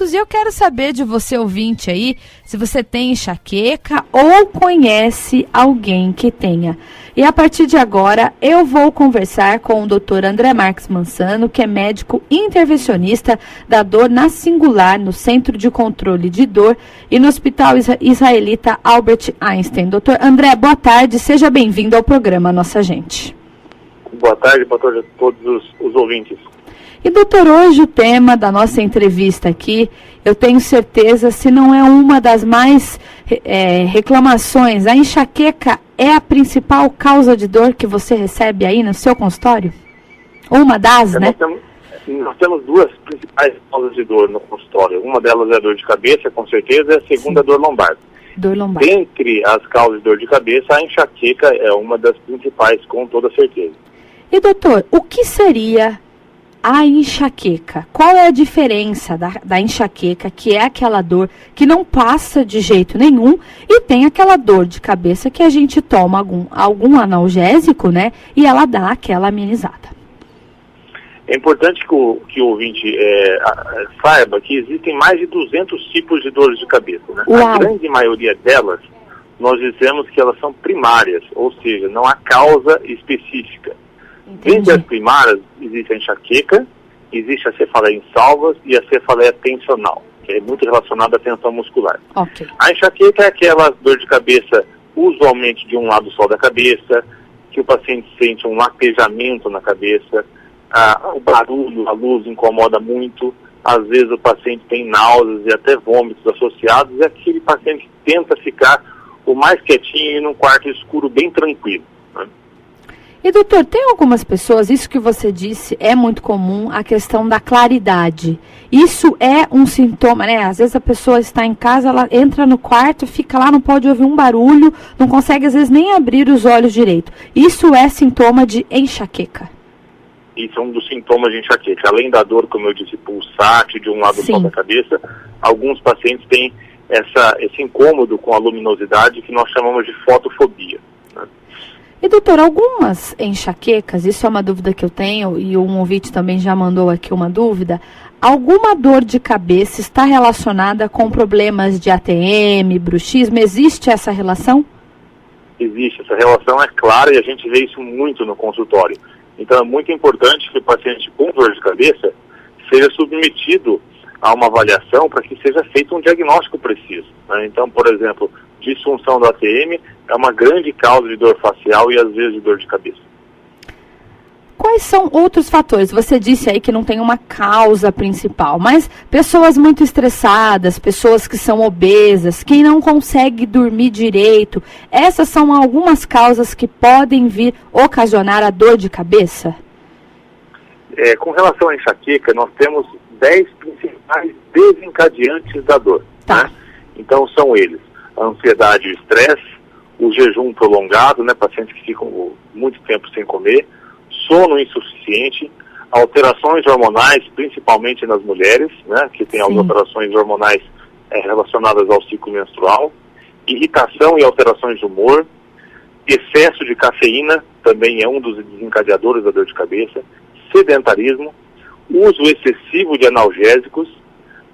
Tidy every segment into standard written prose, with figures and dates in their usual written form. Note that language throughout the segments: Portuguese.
minutos e eu quero saber de você, ouvinte aí, se você tem enxaqueca ou conhece alguém que tenha. E a partir de agora eu vou conversar com o Dr. André Marques Mansano, que é médico intervencionista da dor na Singular, no Centro de Controle de Dor e no Hospital Israelita Albert Einstein. Dr. André, boa tarde, seja bem-vindo ao programa Nossa Gente. Boa tarde para todos os ouvintes. E, doutor, hoje o tema da nossa entrevista aqui, eu tenho certeza, se não é uma das mais reclamações, a enxaqueca é a principal causa de dor que você recebe aí no seu consultório? Ou uma das, né? Nós temos duas principais causas de dor no consultório. Uma delas é a dor de cabeça, com certeza, e a segunda é a dor lombar. Dor lombar. Dentre as causas de dor de cabeça, a enxaqueca é uma das principais, com toda certeza. E, doutor, o que seria a enxaqueca? Qual é a diferença da enxaqueca, que é aquela dor que não passa de jeito nenhum, e tem aquela dor de cabeça que a gente toma algum analgésico, né? E ela dá aquela amenizada. É importante que o ouvinte saiba que existem mais de 200 tipos de dores de cabeça, né? A grande maioria delas, nós dizemos que elas são primárias, ou seja, não há causa específica. Entre as primárias existe a enxaqueca, existe a cefaleia em salvas e a cefaleia tensional, que é muito relacionada à tensão muscular. Okay. A enxaqueca é aquela dor de cabeça usualmente de um lado só da cabeça, que o paciente sente um latejamento na cabeça, o barulho, a luz incomoda muito, às vezes o paciente tem náuseas e até vômitos associados, e aquele paciente tenta ficar o mais quietinho e num quarto escuro bem tranquilo, né? E, doutor, tem algumas pessoas, isso que você disse é muito comum, a questão da claridade. Isso é um sintoma, né? Às vezes a pessoa está em casa, ela entra no quarto, fica lá, não pode ouvir um barulho, não consegue às vezes nem abrir os olhos direito. Isso é sintoma de enxaqueca? Isso é um dos sintomas de enxaqueca. Além da dor, como eu disse, pulsante de um lado só da cabeça, alguns pacientes têm esse incômodo com a luminosidade que nós chamamos de fotofobia, né? E, doutor, algumas enxaquecas, isso é uma dúvida que eu tenho, e um ouvinte também já mandou aqui uma dúvida, alguma dor de cabeça está relacionada com problemas de ATM, bruxismo? Existe essa relação? Existe, essa relação é clara e a gente vê isso muito no consultório. Então é muito importante que o paciente com dor de cabeça seja submetido a uma avaliação para que seja feito um diagnóstico preciso, né? Então, por exemplo, disfunção do ATM é uma grande causa de dor facial e às vezes de dor de cabeça. Quais são outros fatores? Você disse aí que não tem uma causa principal, mas pessoas muito estressadas, pessoas que são obesas, que não conseguem dormir direito, essas são algumas causas que podem vir ocasionar a dor de cabeça? Com relação à enxaqueca, nós temos 10 principais desencadeantes da dor, né? Então são eles: a ansiedade e o estresse, o jejum prolongado, né, pacientes que ficam muito tempo sem comer, sono insuficiente, alterações hormonais, principalmente nas mulheres, né, que tem algumas alterações hormonais relacionadas ao ciclo menstrual, irritação e alterações de humor, excesso de cafeína, também é um dos desencadeadores da dor de cabeça, sedentarismo, uso excessivo de analgésicos,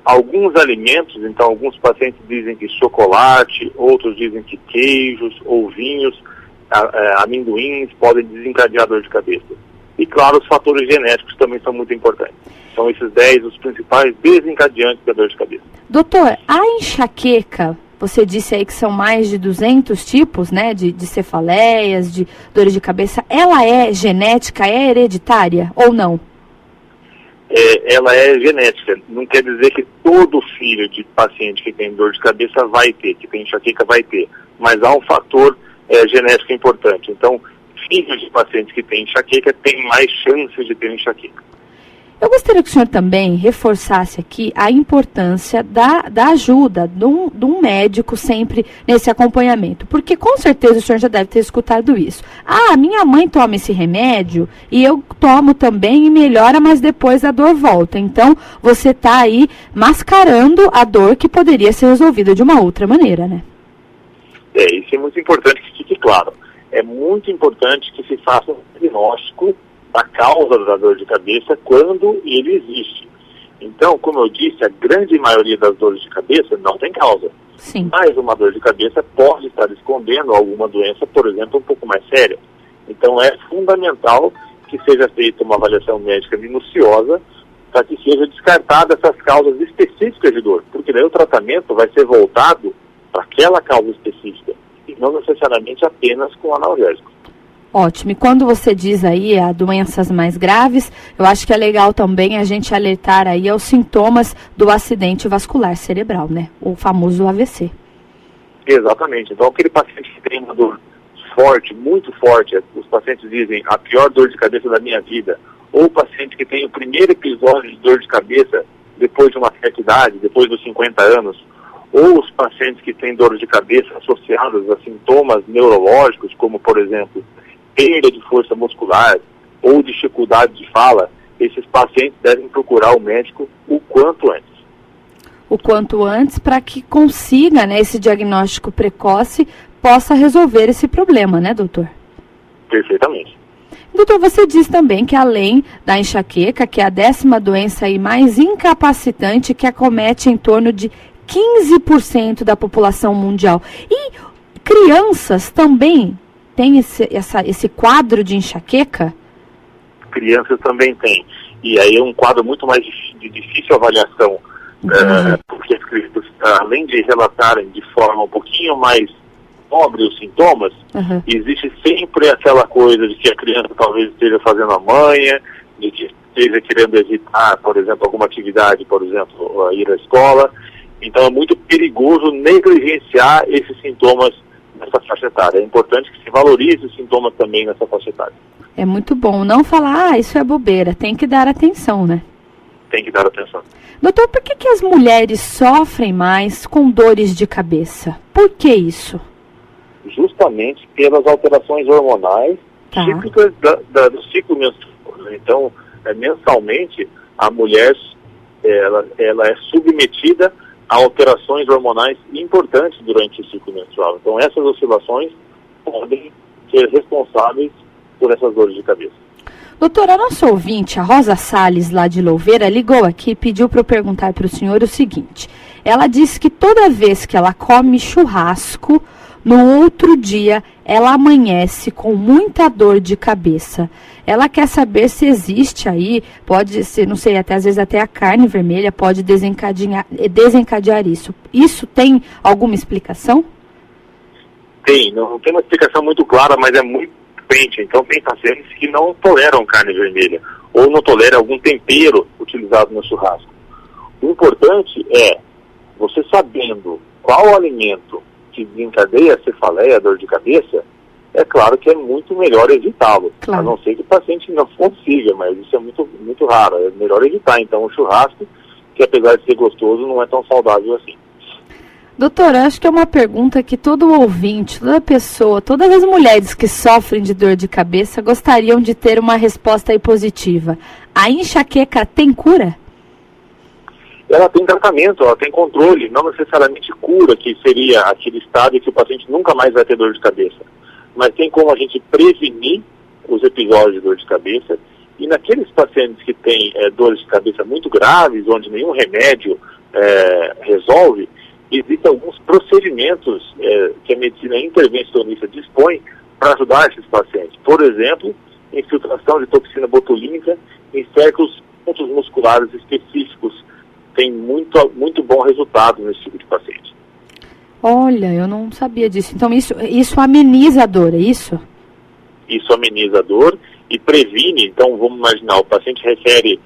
alguns alimentos, então alguns pacientes dizem que chocolate, outros dizem que queijos ou vinhos, amendoins podem desencadear a dor de cabeça. E claro, os fatores genéticos também são muito importantes. São esses 10 os principais desencadeantes da dor de cabeça. Doutor, a enxaqueca, você disse aí que são mais de 200 tipos, né, de cefaleias, de dores de cabeça, ela é genética, é hereditária ou não? Ela é genética, não quer dizer que todo filho de paciente que tem dor de cabeça vai ter, que tem enxaqueca vai ter, mas há um fator genético importante. Então, filhos de pacientes que têm enxaqueca têm mais chances de ter enxaqueca. Eu gostaria que o senhor também reforçasse aqui a importância da ajuda de um médico sempre nesse acompanhamento, porque com certeza o senhor já deve ter escutado isso. Minha mãe toma esse remédio e eu tomo também e melhora, mas depois a dor volta. Então, você está aí mascarando a dor que poderia ser resolvida de uma outra maneira, né? Isso é muito importante que fique claro. É muito importante que se faça um diagnóstico da causa da dor de cabeça quando ele existe. Então, como eu disse, a grande maioria das dores de cabeça não tem causa. Sim. Mas uma dor de cabeça pode estar escondendo alguma doença, por exemplo, um pouco mais séria. Então é fundamental que seja feita uma avaliação médica minuciosa para que seja descartada essas causas específicas de dor, porque daí o tratamento vai ser voltado para aquela causa específica e não necessariamente apenas com analgésico. Ótimo. E quando você diz aí a doenças mais graves, eu acho que é legal também a gente alertar aí aos sintomas do acidente vascular cerebral, né? O famoso AVC. Exatamente. Então aquele paciente que tem uma dor forte, muito forte, os pacientes dizem a pior dor de cabeça da minha vida, ou o paciente que tem o primeiro episódio de dor de cabeça depois de uma certa idade, depois dos 50 anos, ou os pacientes que têm dor de cabeça associadas a sintomas neurológicos, como por exemplo, perda de força muscular ou dificuldade de fala, esses pacientes devem procurar o médico o quanto antes. O quanto antes para que consiga, né, esse diagnóstico precoce, possa resolver esse problema, né, doutor? Perfeitamente. Doutor, você diz também que além da enxaqueca, que é a 10ª doença aí mais incapacitante que acomete em torno de 15% da população mundial. E crianças também têm esse quadro de enxaqueca? Crianças também têm. E aí é um quadro muito mais de difícil avaliação, porque as crianças, além de relatarem de forma um pouquinho mais nobre os sintomas, existe sempre aquela coisa de que a criança talvez esteja fazendo a manha, de que esteja querendo evitar, por exemplo, alguma atividade, por exemplo, ir à escola. Então é muito perigoso negligenciar esses sintomas nessa faixa etária. É importante que se valorize os sintomas também nessa faixa etária. É muito bom não falar, isso é bobeira, tem que dar atenção, né? Tem que dar atenção. Doutor, por que as mulheres sofrem mais com dores de cabeça? Por que isso? Justamente pelas alterações hormonais típicas do ciclo menstrual. Então, mensalmente, a mulher ela é submetida a alterações hormonais importantes durante o ciclo menstrual. Então, essas oscilações podem ser responsáveis por essas dores de cabeça. Doutora, a nossa ouvinte, a Rosa Salles, lá de Louveira, ligou aqui e pediu para eu perguntar para o senhor o seguinte. Ela disse que toda vez que ela come churrasco, no outro dia ela amanhece com muita dor de cabeça. Ela quer saber se existe aí, pode ser, não sei, até às vezes até a carne vermelha pode desencadear isso. Isso tem alguma explicação? Tem, não tem uma explicação muito clara, mas é muito frequente. Então tem pacientes que não toleram carne vermelha ou não toleram algum tempero utilizado no churrasco. O importante é, você sabendo qual alimento que desencadeia a cefaleia, a dor de cabeça, é claro que é muito melhor evitá-lo. Claro. A não ser que o paciente não consiga, mas isso é muito, muito raro. É melhor evitar, então, o churrasco, que apesar de ser gostoso, não é tão saudável assim. Doutora, acho que é uma pergunta que todo ouvinte, toda pessoa, todas as mulheres que sofrem de dor de cabeça gostariam de ter uma resposta aí positiva. A enxaqueca tem cura? Ela tem tratamento, ela tem controle, não necessariamente cura, que seria aquele estado em que o paciente nunca mais vai ter dor de cabeça. Mas tem como a gente prevenir os episódios de dor de cabeça, e naqueles pacientes que têm dores de cabeça muito graves, onde nenhum remédio resolve, existem alguns procedimentos que a medicina intervencionista dispõe para ajudar esses pacientes. Por exemplo, infiltração de toxina botulínica em certos pontos musculares específicos. Tem muito bom resultado nesse tipo de paciente. Olha, eu não sabia disso. Então isso ameniza a dor, é isso? Isso ameniza a dor e previne. Então vamos imaginar, o paciente refere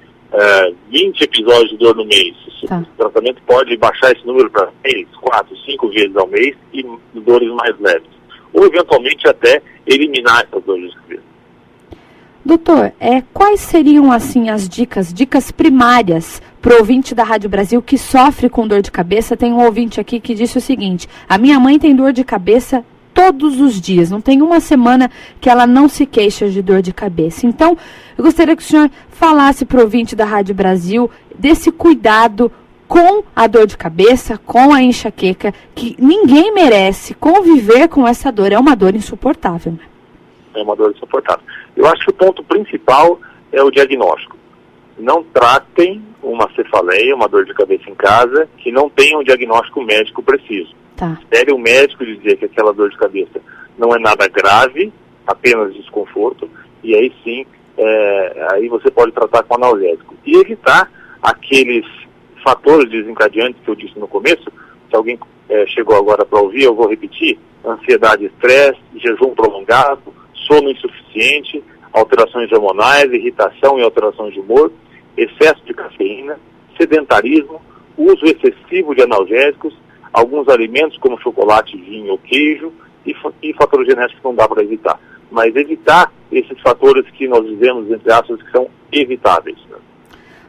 20 episódios de dor no mês. O tratamento pode baixar esse número para 3, 4, 5 vezes ao mês e dores mais leves. Ou eventualmente até eliminar essas dores de cabeça. Doutor, quais seriam assim as dicas primárias para o ouvinte da Rádio Brasil que sofre com dor de cabeça? Tem um ouvinte aqui que disse o seguinte: a minha mãe tem dor de cabeça todos os dias, não tem uma semana que ela não se queixa de dor de cabeça. Então, eu gostaria que o senhor falasse para o ouvinte da Rádio Brasil desse cuidado com a dor de cabeça, com a enxaqueca, que ninguém merece conviver com essa dor, é uma dor insuportável, né? É uma dor insuportável. Eu acho que o ponto principal é o diagnóstico. não tratem uma cefaleia, uma dor de cabeça em casa, que não tenha um diagnóstico médico preciso. Tá. Espere o médico dizer que aquela dor de cabeça não é nada grave, apenas desconforto, e aí sim, aí você pode tratar com analgésico. E evitar aqueles fatores desencadeantes que eu disse no começo. Se alguém chegou agora para ouvir, eu vou repetir: ansiedade, estresse, jejum prolongado, sono insuficiente, alterações hormonais, irritação e alterações de humor, excesso de cafeína, sedentarismo, uso excessivo de analgésicos, alguns alimentos como chocolate, vinho ou queijo e fatores genéticos que não dá para evitar. Mas evitar esses fatores que nós dizemos, entre aspas, que são evitáveis.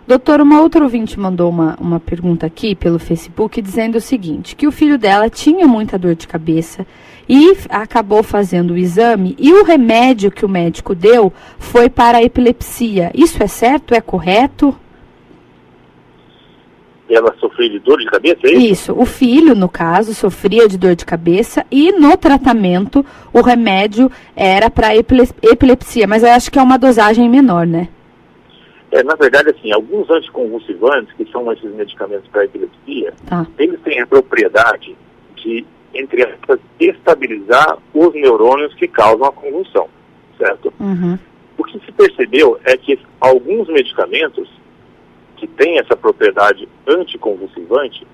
Doutor, uma outra ouvinte mandou uma pergunta aqui pelo Facebook dizendo o seguinte, que o filho dela tinha muita dor de cabeça e acabou fazendo o exame e o remédio que o médico deu foi para a epilepsia. Isso é certo? É correto? Ela sofreu de dor de cabeça, é isso? Isso. O filho, no caso, sofria de dor de cabeça e no tratamento o remédio era para epilepsia, mas eu acho que é uma dosagem menor, né? Na verdade, assim, alguns anticonvulsivantes, que são esses medicamentos para epilepsia, eles têm a propriedade de, entre aspas, estabilizar os neurônios que causam a convulsão, certo? Uhum. O que se percebeu é que alguns medicamentos que têm essa propriedade anticonvulsivante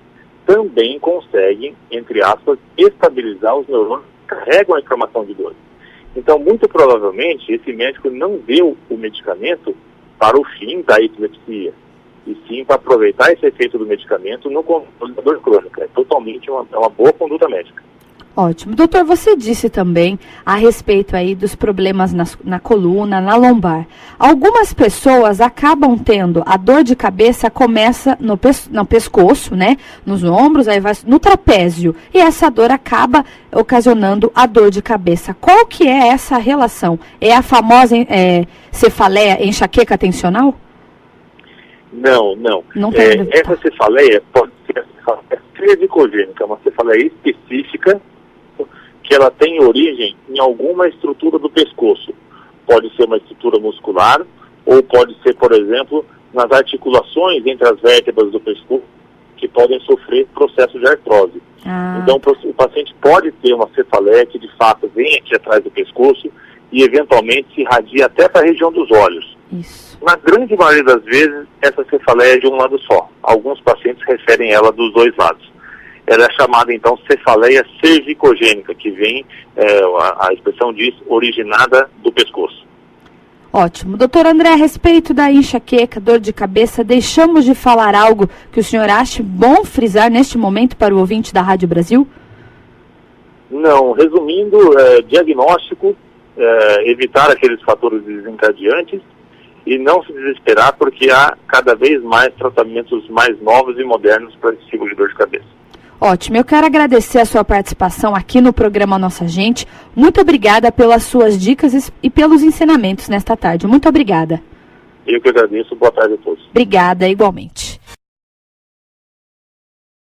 também conseguem, entre aspas, estabilizar os neurônios que carregam a informação de dor. Então, muito provavelmente, esse médico não deu o medicamento para o fim da epilepsia, e sim para aproveitar esse efeito do medicamento no controle da dor crônica. É totalmente uma boa conduta médica. Ótimo. Doutor, você disse também a respeito aí dos problemas na coluna, na lombar. Algumas pessoas acabam tendo a dor de cabeça, começa no pescoço, né? Nos ombros, aí vai no trapézio. E essa dor acaba ocasionando a dor de cabeça. Qual que é essa relação? É a famosa cefaleia, enxaqueca tensional? Não. Essa cefaleia pode ser a cefaleia cervicogênica, uma cefaleia específica que ela tem origem em alguma estrutura do pescoço. Pode ser uma estrutura muscular, ou pode ser, por exemplo, nas articulações entre as vértebras do pescoço, que podem sofrer processo de artrose. Então, o paciente pode ter uma cefaleia que, de fato, vem aqui atrás do pescoço e, eventualmente, se irradia até para a região dos olhos. Isso. Na grande maioria das vezes, essa cefaleia é de um lado só. Alguns pacientes referem ela dos dois lados. Ela é chamada, então, cefaleia cervicogênica, que vem, a expressão diz, originada do pescoço. Ótimo. Doutor André, a respeito da enxaqueca, dor de cabeça, deixamos de falar algo que o senhor acha bom frisar neste momento para o ouvinte da Rádio Brasil? Não. Resumindo, diagnóstico, evitar aqueles fatores desencadeantes e não se desesperar, porque há cada vez mais tratamentos mais novos e modernos para esse tipo de dor de cabeça. Ótimo, eu quero agradecer a sua participação aqui no programa Nossa Gente. Muito obrigada pelas suas dicas e pelos ensinamentos nesta tarde. Muito obrigada. Eu que agradeço. Boa tarde a todos. Obrigada, igualmente.